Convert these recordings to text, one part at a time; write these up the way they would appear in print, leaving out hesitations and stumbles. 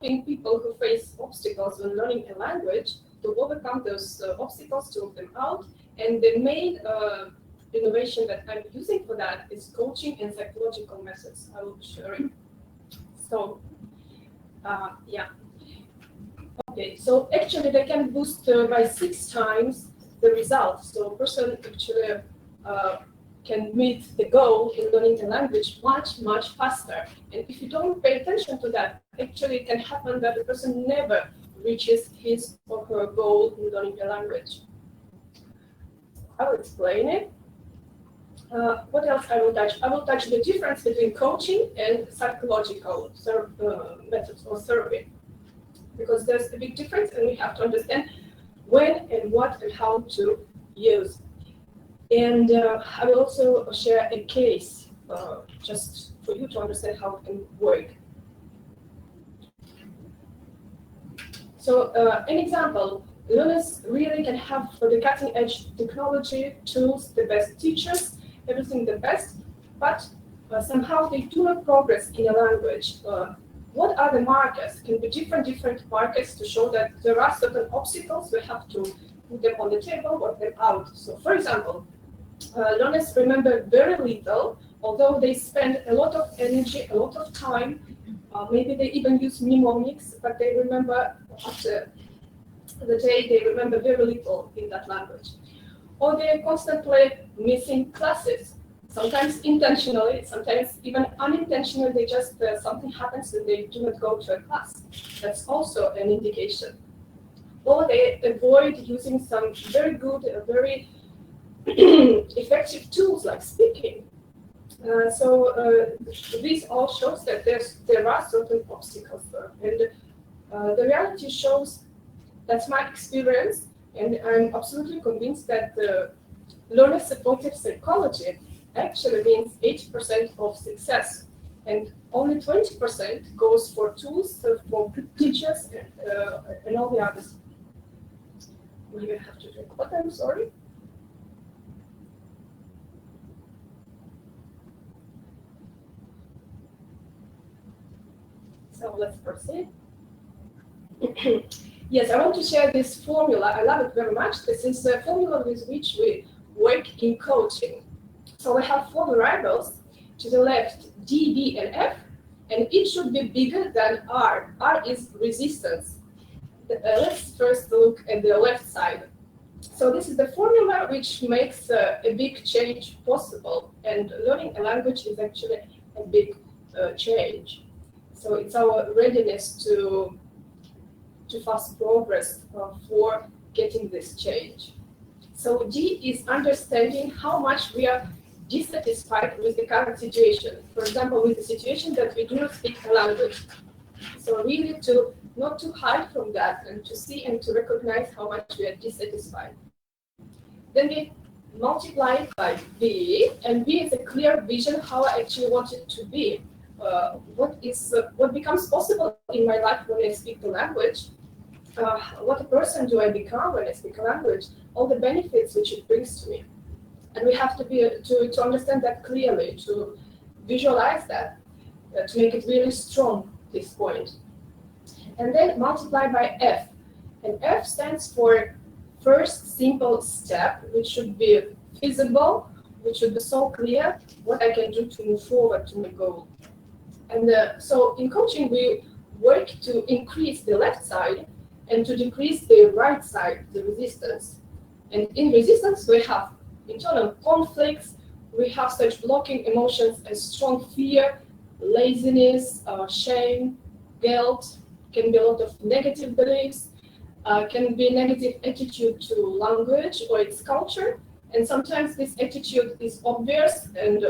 helping people who face obstacles when learning a language to overcome those obstacles, to work them out. And the main innovation that I'm using for that is coaching and psychological methods. I will be sharing. So, yeah. Okay, so actually they can boost by 6 times the results. So a person actually can meet the goal in learning the language much, much faster. And if you don't pay attention to that, actually it can happen that the person never reaches his or her goal in learning the language. I will explain it. What else I will touch? I will touch the difference between coaching and psychological methods or therapy. Because there's a big difference and we have to understand when and what and how to use. And I will also share a case just for you to understand how it can work. So an example, learners really can have for the cutting edge technology, tools, the best teachers, everything the best, but somehow they do not progress in a language. What are the markers? Can be different markers to show that there are certain obstacles. We have to put them on the table, work them out. So, for example, learners remember very little, although they spend a lot of energy, a lot of time. Maybe they even use mnemonics, but they remember after the day, they remember very little in that language. Or they are constantly missing classes. Sometimes intentionally, sometimes even unintentionally, they just, something happens and they do not go to a class. That's also an indication. Or they avoid using some very good, very effective tools like speaking. So this all shows that there are certain obstacles there. And the reality shows, that's my experience, and I'm absolutely convinced that learner-supported psychology actually means 80% of success, and only 20% goes for tools, for teachers, and all the others. We even have to drink water, I'm sorry. So let's proceed. Yes, I want to share this formula. I love it very much. This is a formula with which we work in coaching. So we have 4 variables. To the left, D, B, and F, and each should be bigger than R. R is resistance. Let's first look at the left side. So this is the formula which makes a big change possible, and learning a language is actually a big change. So it's our readiness to fast progress for getting this change. So D is understanding how much we are dissatisfied with the current situation. For example, with the situation that we do not speak a language. So really not to hide from that and to see and to recognize how much we are dissatisfied. Then we multiply it by B, and B is a clear vision how I actually want it to be. What becomes possible in my life when I speak the language? What a person do I become when I speak a language? All the benefits which it brings to me. And we have to to understand that clearly, to visualize that, to make it really strong, this point. And then multiply by F. And F stands for first simple step, which should be feasible, which should be so clear what I can do to move forward to my goal. And so in coaching, we work to increase the left side and to decrease the right side, the resistance. And in resistance, we have internal conflicts, we have such blocking emotions as strong fear, laziness, shame, guilt, can be a lot of negative beliefs, can be negative attitude to language or its culture. And sometimes this attitude is obvious and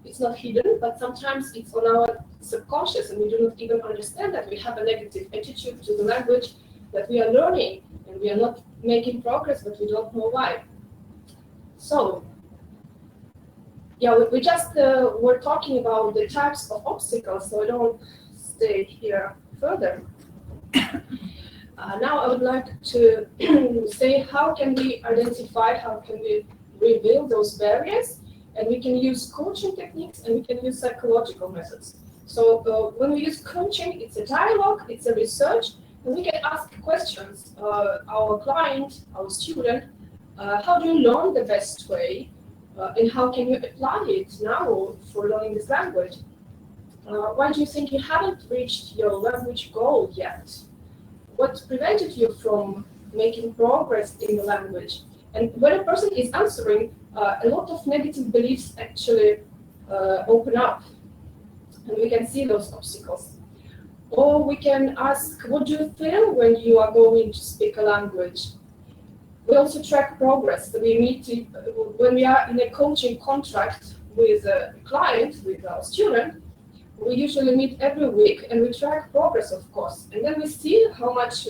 it's not hidden, but sometimes it's on our subconscious and we do not even understand that we have a negative attitude to the language that we are learning, and we are not making progress, but we don't know why. So, yeah, we just were talking about the types of obstacles, so I don't stay here further. Now I would like to say how can we identify, how can we reveal those barriers, and we can use coaching techniques and we can use psychological methods. So when we use coaching, it's a dialogue, it's a research, and we can ask questions. Our client, our student, how do you learn the best way? And how can you apply it now for learning this language? Why do you think you haven't reached your language goal yet? What prevented you from making progress in the language? And when a person is answering, a lot of negative beliefs actually open up, and we can see those obstacles. Or we can ask, what do you feel when you are going to speak a language? We also track progress. We need to, when we are in a coaching contract with a client, with our student, we usually meet every week and we track progress, of course. And then we see how much,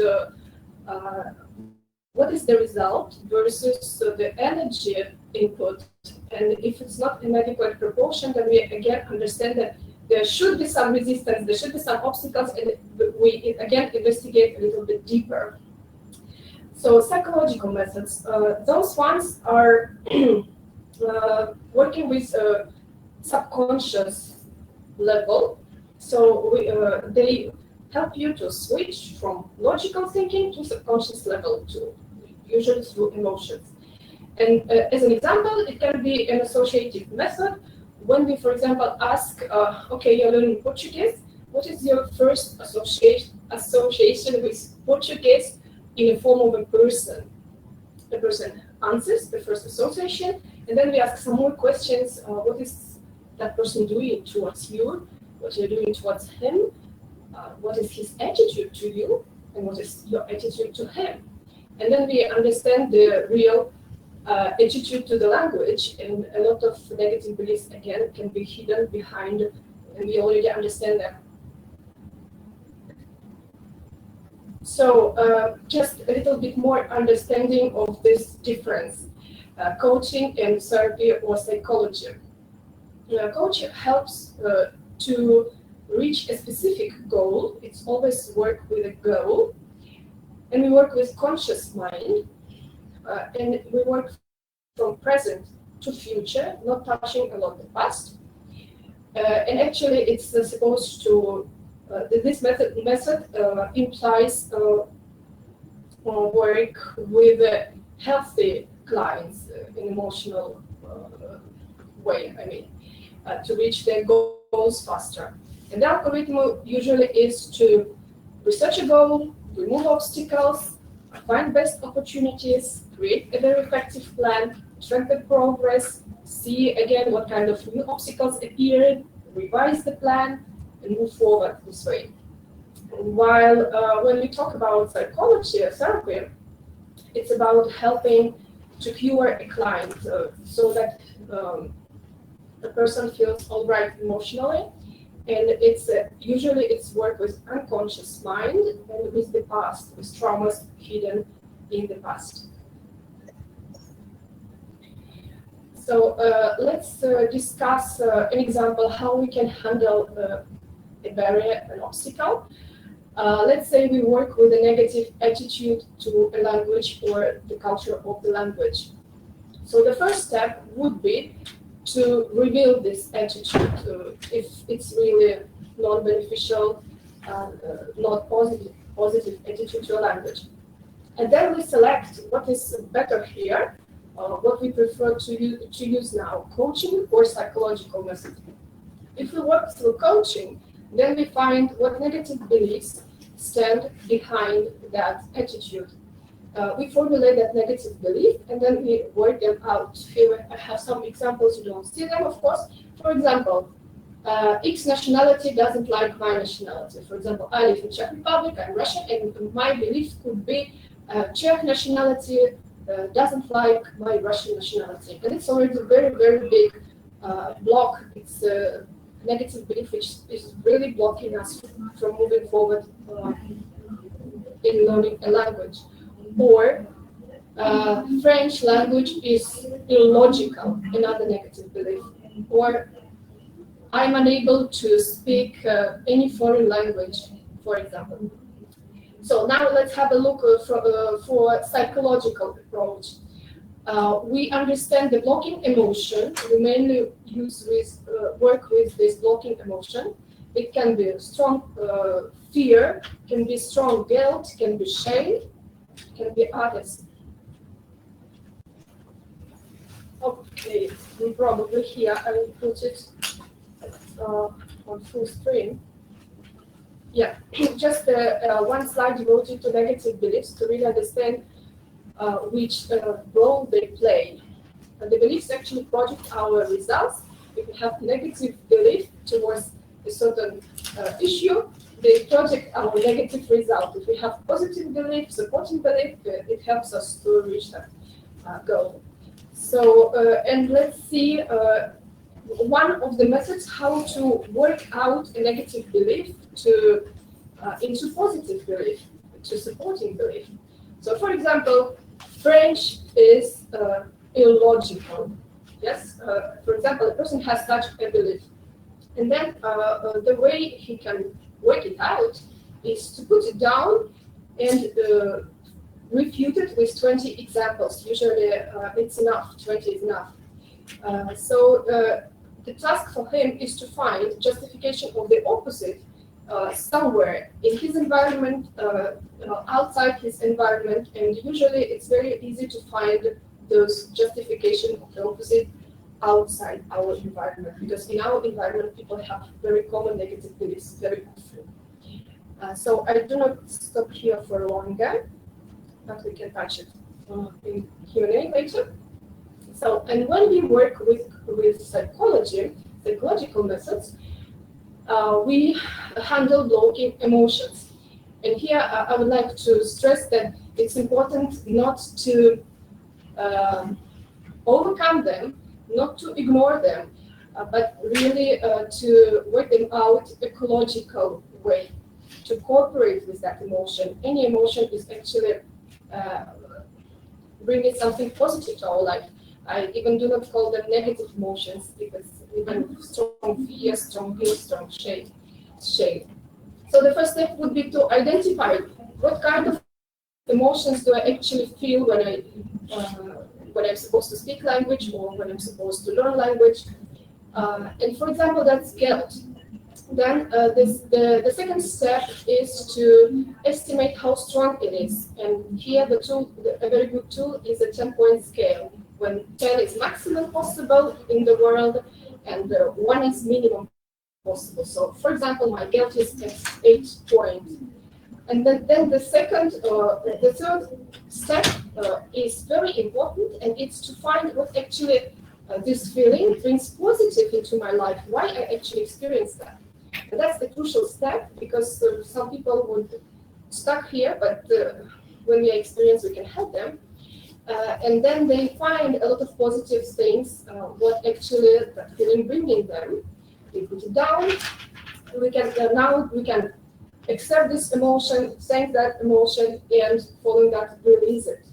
what is the result versus the energy input. And if it's not in adequate proportion, then we again understand that there should be some resistance, there should be some obstacles, and we again investigate a little bit deeper. So psychological methods, those ones are working with subconscious level. So they help you to switch from logical thinking to subconscious level, to usually through emotions. And as an example, it can be an associative method. When we, for example, ask, okay, you're learning Portuguese, what is your first association with Portuguese in the form of a person? The person answers the first association, and then we ask some more questions. What is that person doing towards you? What you're doing towards him? What is his attitude to you? And what is your attitude to him? And then we understand the real attitude to the language, and a lot of negative beliefs, again, can be hidden behind, and we already understand them. So just a little bit more understanding of this difference, coaching and therapy or psychology. Coaching helps to reach a specific goal. It's always work with a goal, and we work with conscious mind, and we work from present to future, not touching a lot the past. And actually, it's supposed to, this method implies work with healthy clients in emotional way, I mean, to reach their goals faster. And the algorithm usually is to research a goal, remove obstacles, find best opportunities, create a very effective plan, track the progress, see again what kind of new obstacles appeared, revise the plan, and move forward this way. While when we talk about psychology or therapy, it's about helping to cure a client so that the person feels all right emotionally. And it's usually it's work with unconscious mind and with the past, with traumas hidden in the past. So let's discuss an example how we can handle a barrier, an obstacle. Let's say we work with a negative attitude to a language or the culture of the language. So the first step would be to reveal this attitude if it's really non-beneficial, not positive attitude to a language. And then we select what is better here, what we prefer to use now, coaching or psychological method. If we work through coaching, then we find what negative beliefs stand behind that attitude. We formulate that negative belief and then we work them out. Here I have some examples, you don't see them, of course. For example, X nationality doesn't like my nationality. For example, I live in Czech Republic, I'm Russian, and my belief could be Czech nationality doesn't like my Russian nationality. And it's already a very, very big block. It's a negative belief which is really blocking us from moving forward in learning a language. Or French language is illogical, another negative belief. Or I'm unable to speak any foreign language, for example. So now let's have a look for psychological approach. We understand the blocking emotion. We mainly work with this blocking emotion. It can be strong fear, can be strong guilt, can be shame, can be others. Okay, probably here I will put it on full screen. Yeah, just one slide devoted to negative beliefs to really understand which role they play. The beliefs actually project our results. If we have negative belief towards a certain issue, they project our negative result. If we have positive belief, supporting belief, it helps us to reach that goal. So, and let's see one of the methods how to work out a negative belief to into positive belief, to supporting belief. So, for example, French is illogical. Yes, for example, a person has such a belief, and then the way he can work it out is to put it down and refute it with 20 examples. Usually, it's enough. 20 is enough. So the task for him is to find justification of the opposite somewhere in his environment, outside his environment, and usually it's very easy to find those justification of the opposite outside our environment, because in our environment people have very common negative beliefs very often. So I do not stop here for longer, but we can touch it in Q&A later. So, and when we work with psychological methods, we handle blocking emotions. And here I would like to stress that it's important not to overcome them, not to ignore them, but really to work them out ecological way, to cooperate with that emotion. Any emotion is actually bringing something positive to our life. I even do not call them negative emotions, because even strong fear, strong guilt, strong shame. So the first step would be to identify what kind of emotions do I actually feel when I'm supposed to speak language or when I'm supposed to learn language. And for example, that's guilt. Then the second step is to estimate how strong it is. And here a very good tool is a 10-point scale, when 10 is maximum possible in the world and 1 is minimum possible. So for example, my guilt is at 8 points. And then the third step is very important, and it's to find what actually this feeling brings positive into my life, why I actually experience that. And that's the crucial step, because some people would stuck here, but when we experience, we can help them. And then they find a lot of positive things, what actually that feeling bringing them. We put it down. We can now we can accept this emotion, thank that emotion, and following that, release it.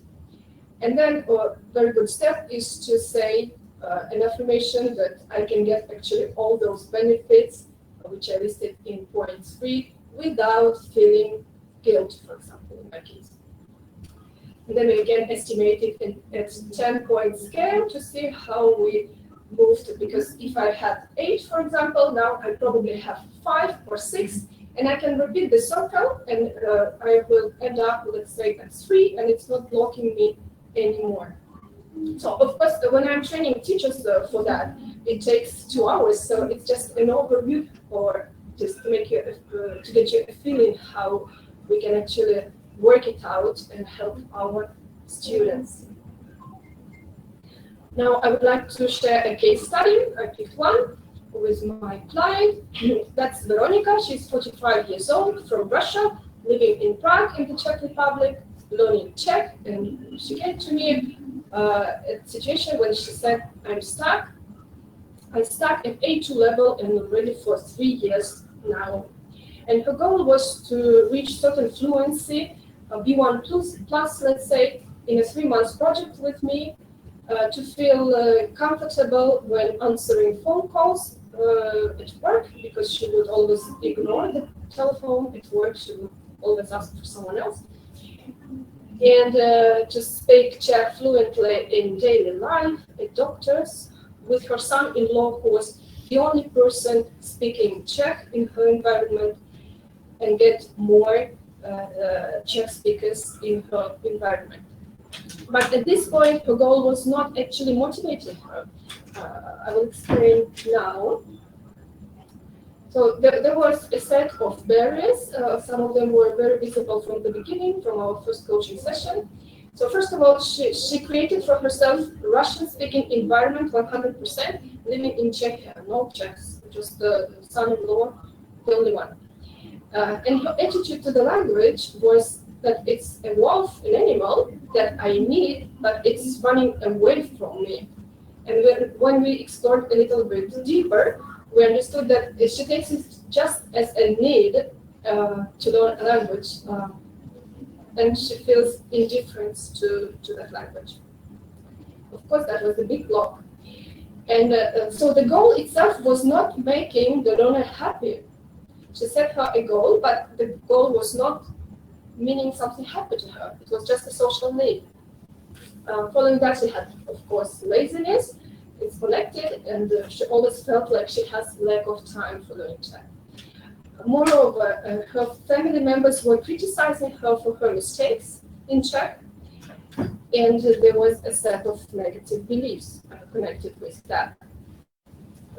And then a very good step is to say an affirmation that I can get actually all those benefits, which I listed in point 3, without feeling guilt, for example, in my case. And then we again estimate it at 10-point scale to see how we moved, because if I had 8, for example, now I probably have 5 or 6, and I can repeat the circle, and I will end up, let's say, at 3, and it's not blocking me anymore. So, of course, when I'm training teachers for that, it takes 2 hours, so it's just an overview, or just to make you to get you a feeling how we can actually work it out and help our students. Now, I would like to share a case study. I picked one with my client. That's Veronica. She's 45 years old, from Russia, living in Prague in the Czech Republic, learning Czech. And she came to me a situation when she said, I'm stuck. I'm stuck at A2 level and already for 3 years now. And her goal was to reach certain fluency, B1 plus, let's say, in a 3-month project with me, to feel comfortable when answering phone calls at work, because she would always ignore the telephone at work. She would always ask for someone else. And to speak Czech fluently in daily life, at doctors, with her son-in-law, who was the only person speaking Czech in her environment and get more Czech speakers in her environment. But at this point, her goal was not actually motivating her. I will explain now. So there was a set of barriers. Some of them were very visible from the beginning, from our first coaching session. So first of all, she created for herself Russian-speaking environment 100%, living in Czechia, no Czechs, just the son-in-law, the only one. And her attitude to the language was that it's a wolf, an animal that I need, but it's running away from me. And when we explored a little bit deeper, we understood that she takes it just as a need to learn a language, and she feels indifference to that language. Of course, that was a big block. And so the goal itself was not making the learner happy. She set her a goal, but the goal was not meaning something happened to her. It was just a social need. Following that, she had, of course, laziness. It's connected, and she always felt like she has lack of time for learning Czech. Moreover, her family members were criticizing her for her mistakes in Czech, and there was a set of negative beliefs connected with that.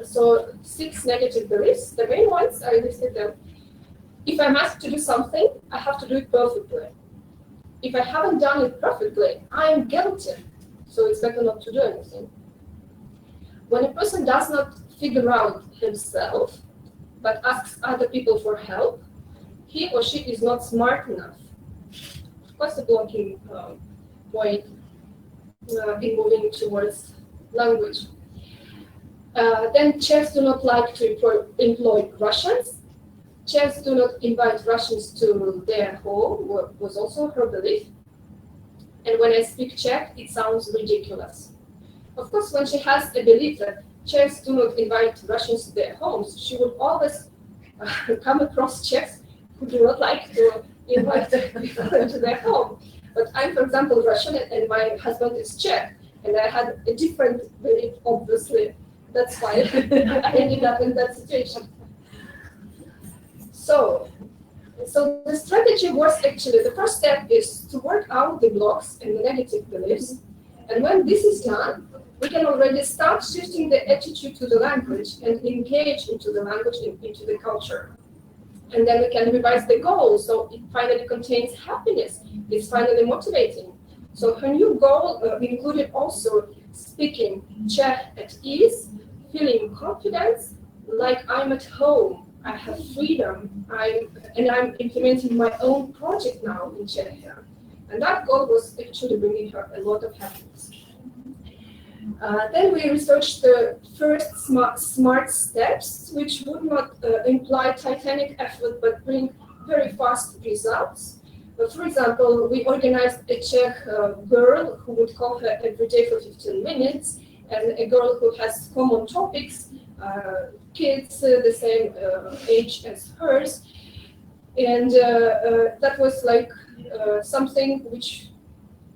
So 6 negative beliefs. The main ones, I listed them. If I'm asked to do something, I have to do it perfectly. If I haven't done it perfectly, I am guilty, so it's better not to do anything. When a person does not figure out himself, but asks other people for help, he or she is not smart enough. Of course, a blocking point in moving towards language. Then Czechs do not like to employ Russians. Czechs do not invite Russians to their home, was also her belief. And when I speak Czech, it sounds ridiculous. Of course, when she has a belief that Czechs do not invite Russians to their homes, she would always come across Czechs who do not like to invite people into their home. But I'm, for example, Russian, and my husband is Czech, and I had a different belief, obviously. That's why I ended up in that situation. So the strategy was actually, the first step is to work out the blocks and the negative beliefs. And when this is done, we can already start shifting the attitude to the language and engage into the language, into the culture. And then we can revise the goal, so it finally contains happiness. It's finally motivating. So her new goal included also speaking Czech at ease, feeling confidence, like I'm at home, I have freedom, I'm implementing my own project now in Czechia. And that goal was actually bringing her a lot of happiness. Then we researched the first smart steps, which would not imply titanic effort, but bring very fast results. For example, we organized a Czech girl who would call her every day for 15 minutes, and a girl who has common topics, kids the same age as hers. And that was like something which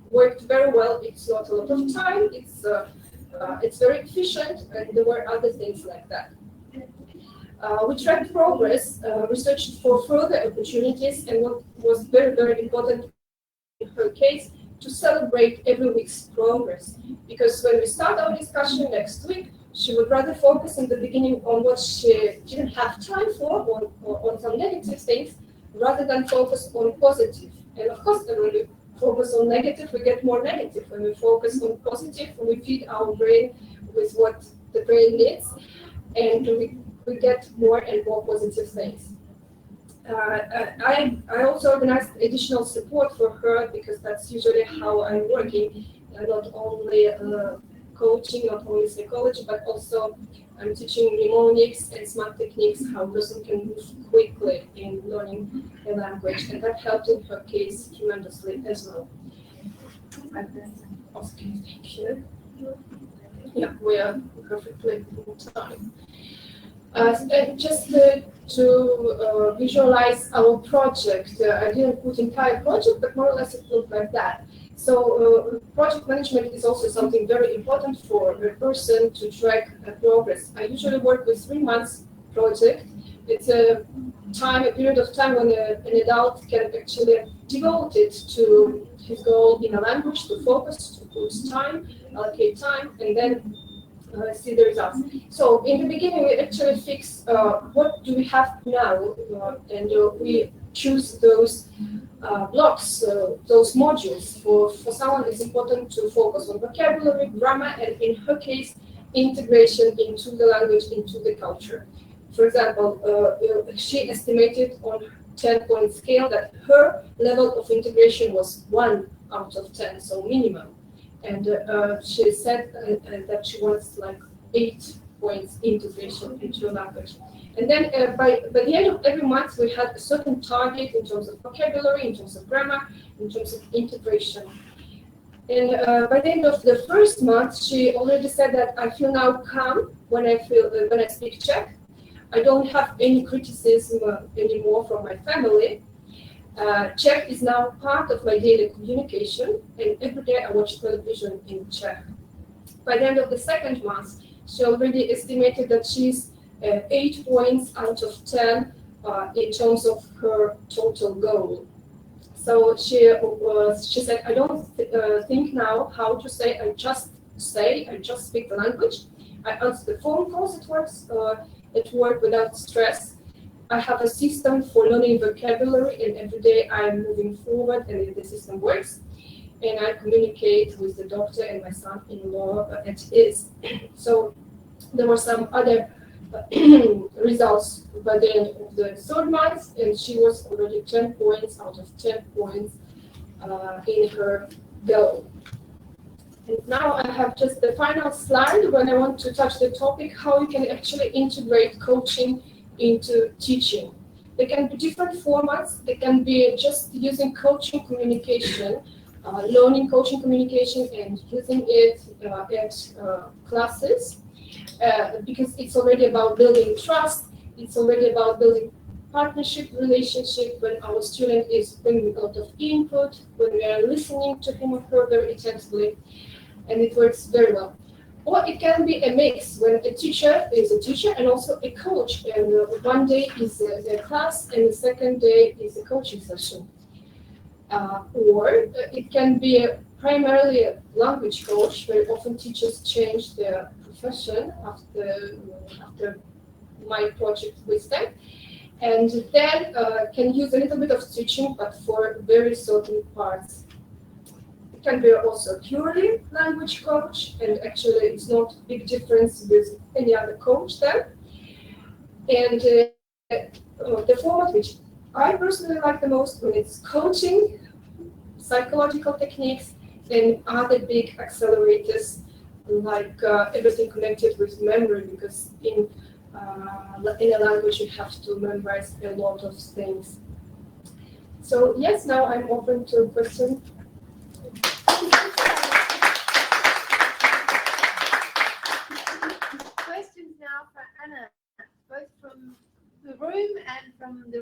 worked very well. It's not a lot of time, it's very efficient, and there were other things like that. We tracked progress, researched for further opportunities, and what was very, very important in her case, to celebrate every week's progress. Because when we start our discussion next week, she would rather focus in the beginning on what she didn't have time for, on some negative things, rather than focus on positive. And of course, when we focus on negative, we get more negative. When we focus on positive, we feed our brain with what the brain needs, and we get more and more positive things. I also organized additional support for her, because that's usually how I'm working, not only coaching, not only psychology, but also I'm teaching mnemonics and smart techniques, how a person can move quickly in learning a language, and that helped in her case tremendously as well. Okay, thank you. Yeah, we are perfectly in time. Just to visualize our project, I didn't put entire project, but more or less it looked like that. So project management is also something very important for a person to track progress. I usually work with 3 months project. It's a period of time when an adult can actually devote it to his goal in a language, to focus, to put time, allocate time, and then see the results. So in the beginning, we actually fix what do we have now, and we choose those blocks, those modules. For someone, it's important to focus on vocabulary, grammar, and in her case, integration into the language, into the culture. For example, she estimated on 10-point scale that her level of integration was 1 out of 10, so minimum. And she said that she wants like 8 points integration into a language. And then by the end of every month, we had a certain target in terms of vocabulary, in terms of grammar, in terms of integration. And by the end of the first month, she already said that I feel now calm when I speak Czech. I don't have any criticism anymore from my family. Czech is now part of my daily communication, and every day I watch television in Czech. By the end of the second month, she already estimated that she's 8 points out of 10 in terms of her total goal. So she said, I don't think now how to say, I just speak the language. I answer the phone calls at work without stress. I have a system for learning vocabulary, and every day I'm moving forward, and the system works. And I communicate with the doctor and my son-in-law at his. So there were some other results by the end of the third month, and she was already 10 points out of 10 points in her goal. And now I have just the final slide when I want to touch the topic, how you can actually integrate coaching into teaching. There can be different formats. They can be just using coaching communication, learning coaching communication and using it at classes, because it's already about building trust. It's already about building partnership relationship when our student is bringing a lot of input, when we are listening to him or her very attentively, and it works very well. Or it can be a mix when a teacher is a teacher and also a coach, and one day is a class and the second day is a coaching session. Or it can be primarily a language coach. Very often teachers change their profession after my project with them, and then can use a little bit of teaching, but for very certain parts. It can be also purely language coach, and actually it's not a big difference with any other coach then. And the format which I personally like the most, when it's coaching, psychological techniques, and other big accelerators like everything connected with memory, because in a language you have to memorize a lot of things. So yes, now I'm open to questions. Questions now for Anna, both from the room and from the